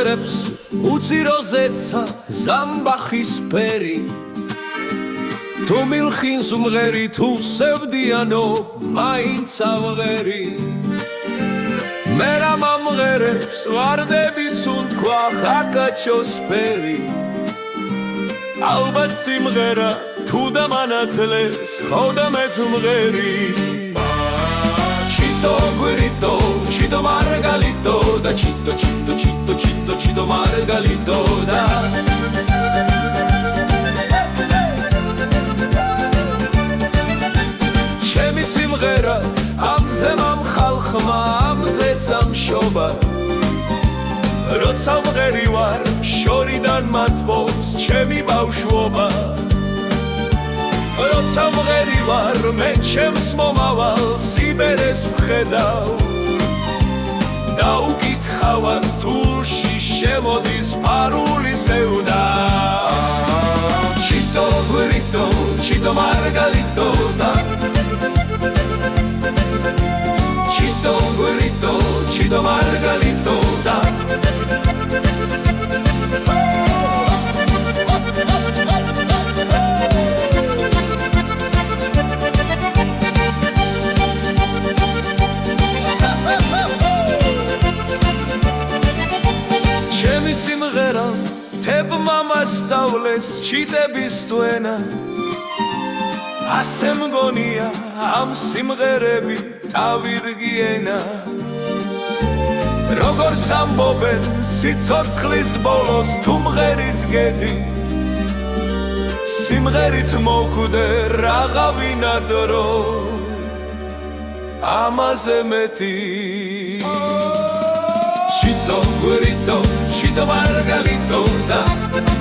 სიმღერებს უცი როზეცა ზამბახის ფერი თუ მილხინს უმღერი თუ სევდიანო მაინც ავღერი მე რა მომღერებს ვარდები სუნთქვა ხაკაჩოს ფერი ალბათ სიმღერა თუ დამანათლეს ხოდა მეც უმღერი Chito guirito, chito margalito da chito chito chito chito chito margalito da Chemi simghera amze mam khalkhma amze samshoba Rotsa mgheri var shoridan matbobs chemi bavshvoba Rotsa mgheri var me chems momaval siberes vkhedav Da ukitxavan tulshi shemoდის paruli sevda Chito guirito, chito margalito da Chito guirito, chito margalito da სიმღერა თებმა მასწავლეს ჩიტების თვენა ასე მგონია ამ სიმღერები თავირგიენა როგორც ამბობენ სიცოცხლის ბოლოს თუ მღერის გედი სიმღერით მოკვდე რაღაცა დრო ამაზე მეტი Chito guirito, chito margalito da